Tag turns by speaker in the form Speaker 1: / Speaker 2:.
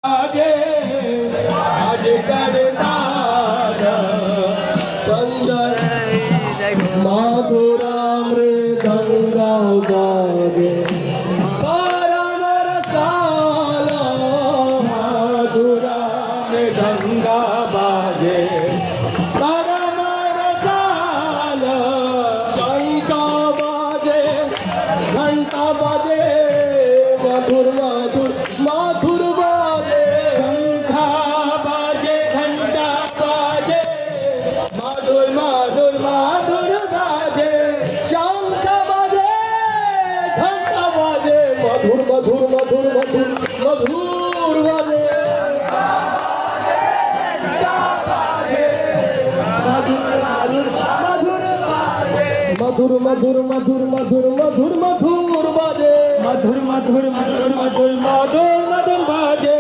Speaker 1: आगे आज करतारा सुंदर मधुरा मृदंगा बाजे परम रसाला मधुरा मृदंगा बाजे परम रसाला घंटा बाजे मधुर मधुर मधुर बाजे शंखा बाजे घंटा बाजे मधुर मधुर मधुर बाजे शंख बाजे घंटा बाजे मधुर मधुर मधुर मधुर मधुर बाजे मधुर मधुर मधुर मधुर मधुर मधुर बाजे मधुर मधुर मधुर मधुर मधुर मधुर बाजे